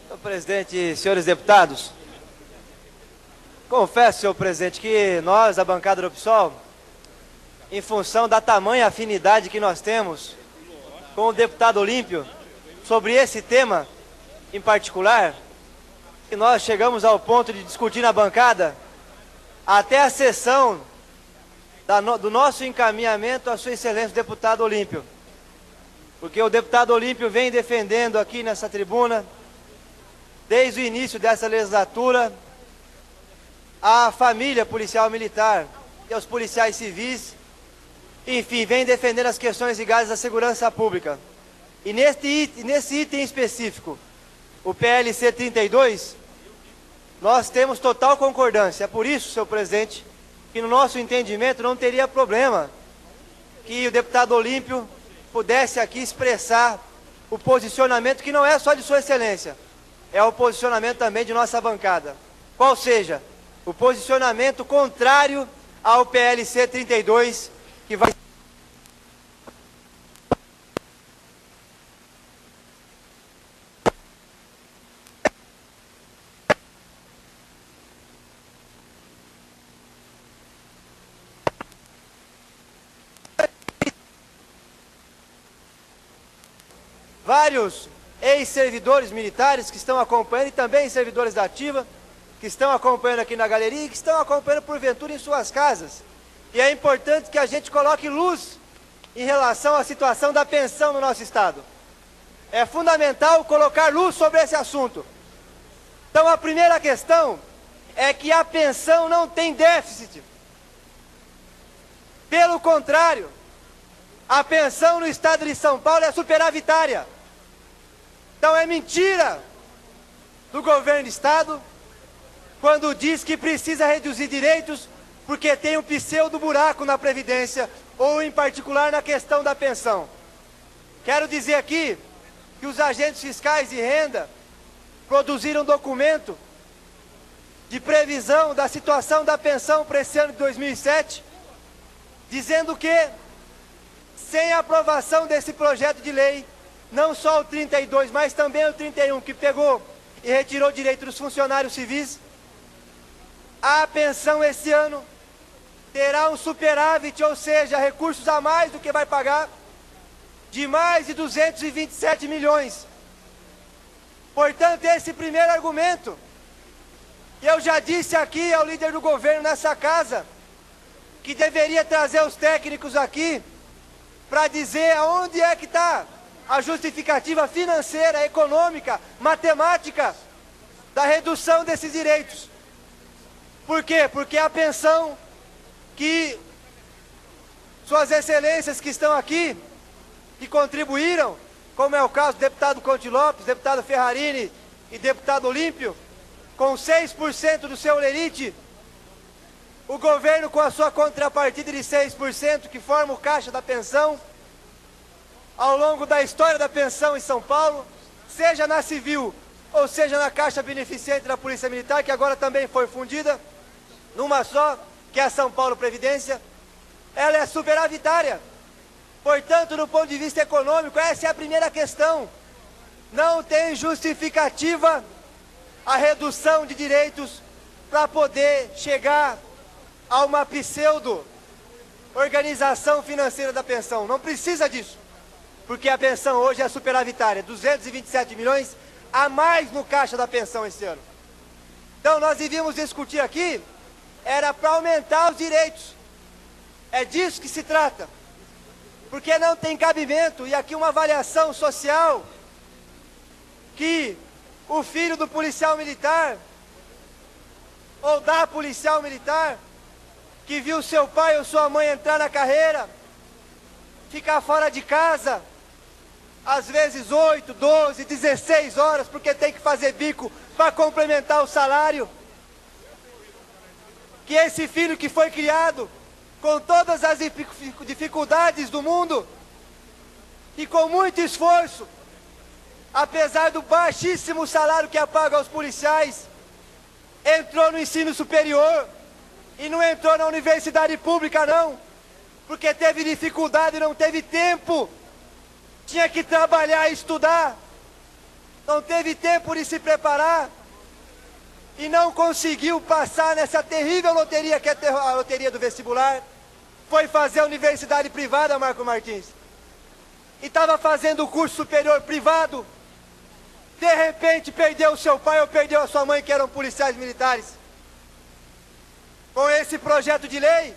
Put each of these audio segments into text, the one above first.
Senhor presidente, senhores deputados, confesso, senhor presidente, que nós, a bancada do PSOL, em função da tamanha afinidade que nós temos com o deputado Olímpio sobre esse tema em particular, que nós chegamos ao ponto de discutir na bancada até a sessão do nosso encaminhamento à sua excelência deputado Olímpio. Porque o deputado Olímpio vem defendendo aqui nessa tribuna, desde o início dessa legislatura, a família policial militar e os policiais civis, enfim, vem defendendo as questões ligadas à segurança pública. E nesse item específico, o PLC 32, nós temos total concordância. É por isso, senhor presidente, que no nosso entendimento não teria problema que o deputado Olímpio pudesse aqui expressar o posicionamento que não é só de sua excelência, é o posicionamento também de nossa bancada. Qual seja, o posicionamento contrário ao PLC 32, que vai... Vários ex-servidores militares que estão acompanhando, e também servidores da ativa, que estão acompanhando aqui na galeria e que estão acompanhando porventura em suas casas. E é importante que a gente coloque luz em relação à situação da pensão no nosso estado. É fundamental colocar luz sobre esse assunto. Então a primeira questão é que a pensão não tem déficit. Pelo contrário, a pensão no estado de São Paulo é superavitária. Então é mentira do governo do estado quando diz que precisa reduzir direitos porque tem um pseudo buraco na Previdência ou em particular na questão da pensão. Quero dizer aqui que os agentes fiscais de renda produziram um documento de previsão da situação da pensão para esse ano de 2007, dizendo que sem a aprovação desse projeto de lei, não só o 32, mas também o 31, que pegou e retirou direito dos funcionários civis, a pensão esse ano terá um superávit, ou seja, recursos a mais do que vai pagar, de mais de 227 milhões. Portanto, esse primeiro argumento, eu já disse aqui ao líder do governo nessa casa, que deveria trazer os técnicos aqui para dizer aonde é que está a justificativa financeira, econômica, matemática da redução desses direitos. Por quê? Porque a pensão que suas excelências que estão aqui, que contribuíram, como é o caso do deputado Conte Lopes, deputado Ferrarini e deputado Olímpio, com 6% do seu lerite, o governo com a sua contrapartida de 6%, que forma o caixa da pensão, ao longo da história da pensão em São Paulo, seja na civil ou seja na caixa beneficente da Polícia Militar, que agora também foi fundida numa só, que é a São Paulo Previdência, ela é superavitária. Portanto, do ponto de vista econômico, essa é a primeira questão. Não tem justificativa a redução de direitos para poder chegar a uma pseudo-organização financeira da pensão. Não precisa disso, porque a pensão hoje é superavitária, 227 milhões a mais no caixa da pensão esse ano. Então nós devíamos discutir aqui, era para aumentar os direitos. É disso que se trata. Porque não tem cabimento, e aqui uma avaliação social, que o filho do policial militar, ou da policial militar, que viu seu pai ou sua mãe entrar na carreira, ficar fora de casa, às vezes 8, 12, 16 horas, porque tem que fazer bico para complementar o salário. Que esse filho que foi criado com todas as dificuldades do mundo e com muito esforço, apesar do baixíssimo salário que é pago aos policiais, entrou no ensino superior e não entrou na universidade pública não, porque teve dificuldade e não teve tempo, tinha que trabalhar e estudar. não teve tempo de se preparar e não conseguiu passar nessa terrível loteria que é a loteria do vestibular, foi fazer a universidade privada, Marco Martins, e estava fazendo o curso superior privado, de repente perdeu o seu pai ou perdeu a sua mãe, que eram policiais militares. Com esse projeto de lei,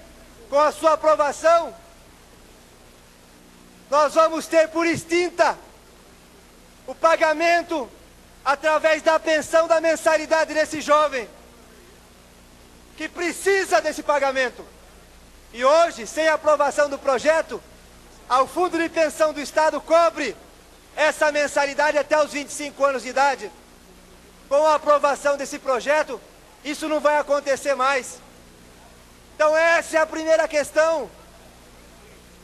com a sua aprovação, nós vamos ter por extinta o pagamento através da pensão da mensalidade desse jovem, que precisa desse pagamento. E hoje, sem a aprovação do projeto, o Fundo de Pensão do Estado cobre essa mensalidade até os 25 anos de idade. Com a aprovação desse projeto, isso não vai acontecer mais. Então essa é a primeira questão.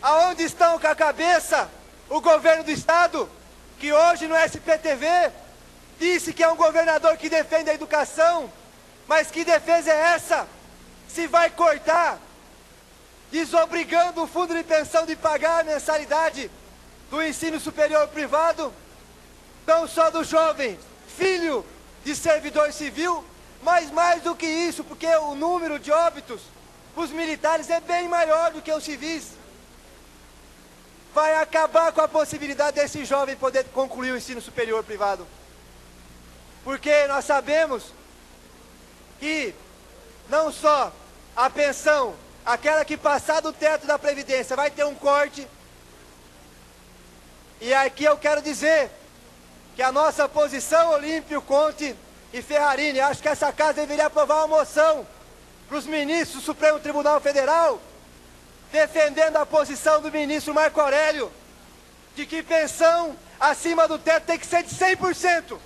Aonde estão com a cabeça o governo do Estado, que hoje no SPTV disse que é um governador que defende a educação, mas que defesa é essa? Se vai cortar, desobrigando o fundo de pensão de pagar a mensalidade do ensino superior privado, não só do jovem, filho de servidor civil, mas mais do que isso, porque o número de óbitos, os militares é bem maior do que os civis. Vai acabar com a possibilidade desse jovem poder concluir o ensino superior privado. Porque nós sabemos que não só a pensão, aquela que passar do teto da Previdência, vai ter um corte. E aqui eu quero dizer que a nossa posição, Olímpio, Conte e Ferrarini, acho que essa casa deveria aprovar uma moção para os ministros do Supremo Tribunal Federal, defendendo a posição do ministro Marco Aurélio, de que pensão acima do teto tem que ser de 100%.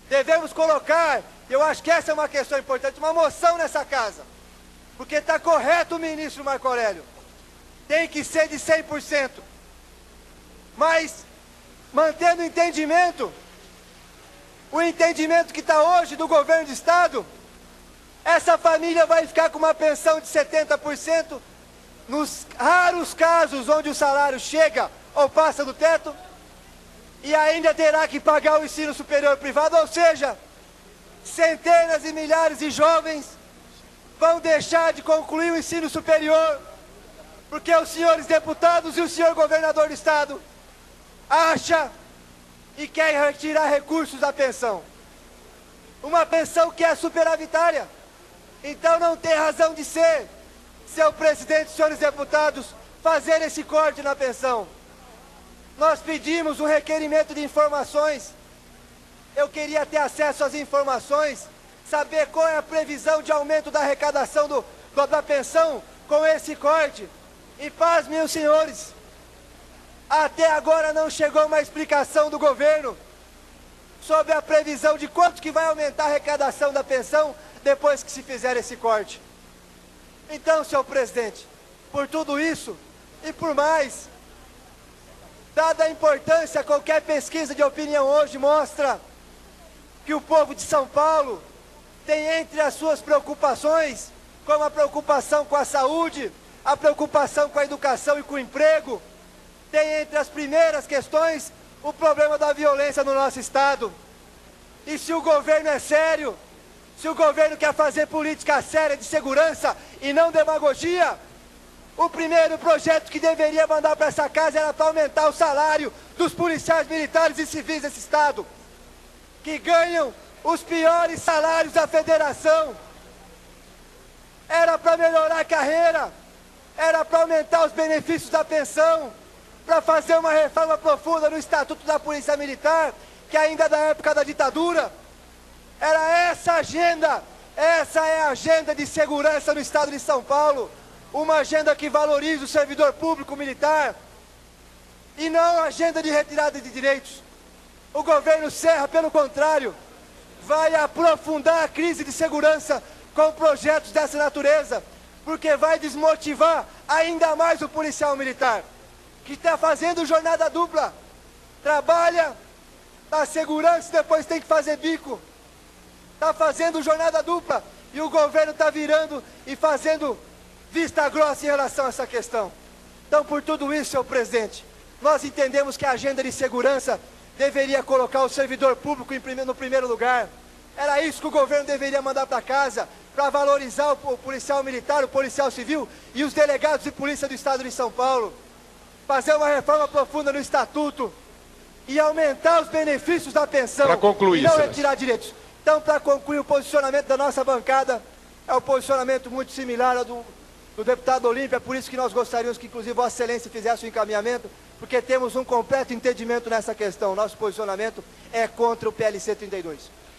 Devemos colocar, eu acho que essa é uma questão importante, uma moção nessa casa, porque está correto o ministro Marco Aurélio, tem que ser de 100%, mas mantendo o entendimento que está hoje do governo do Estado, essa família vai ficar com uma pensão de 70%, nos raros casos onde o salário chega ou passa do teto, e ainda terá que pagar o ensino superior privado, ou seja, centenas e milhares de jovens vão deixar de concluir o ensino superior, porque os senhores deputados e o senhor governador do Estado acha e quer retirar recursos da pensão. Uma pensão que é superavitária. Então não tem razão de ser, seu presidente e senhores deputados, fazer esse corte na pensão. Nós pedimos um requerimento de informações. Eu queria ter acesso às informações, saber qual é a previsão de aumento da arrecadação da pensão com esse corte. E pasmem os senhores, até agora não chegou uma explicação do governo sobre a previsão de quanto que vai aumentar a arrecadação da pensão depois que se fizer esse corte. Então, senhor presidente, por tudo isso e por mais, dada a importância, qualquer pesquisa de opinião hoje mostra que o povo de São Paulo tem entre as suas preocupações, como a preocupação com a saúde, a preocupação com a educação e com o emprego, tem entre as primeiras questões o problema da violência no nosso Estado. E se o governo é sério, se o governo quer fazer política séria de segurança e não demagogia, o primeiro projeto que deveria mandar para essa casa era para aumentar o salário dos policiais militares e civis desse Estado, que ganham os piores salários da federação. Era para melhorar a carreira, era para aumentar os benefícios da pensão, para fazer uma reforma profunda no Estatuto da Polícia Militar, que ainda é da época da ditadura. Era essa a agenda, essa é a agenda de segurança no Estado de São Paulo, uma agenda que valoriza o servidor público militar, e não a agenda de retirada de direitos. O governo Serra, pelo contrário, vai aprofundar a crise de segurança com projetos dessa natureza, porque vai desmotivar ainda mais o policial militar, que está fazendo jornada dupla, trabalha na segurança e depois tem que fazer bico, está fazendo jornada dupla, e o governo está virando e fazendo vista grossa em relação a essa questão. Então, por tudo isso, senhor presidente, nós entendemos que a agenda de segurança deveria colocar o servidor público no primeiro lugar. Era isso que o governo deveria mandar para casa, para valorizar o policial militar, o policial civil e os delegados de polícia do estado de São Paulo. Fazer uma reforma profunda no estatuto e aumentar os benefícios da pensão. Para concluir, e não Celso. retirar direitos. Então, para concluir, o posicionamento da nossa bancada é um posicionamento muito similar ao do deputado Olímpia, por isso que nós gostaríamos que, inclusive, Vossa Excelência fizesse o encaminhamento, porque temos um completo entendimento nessa questão. Nosso posicionamento é contra o PLC 32.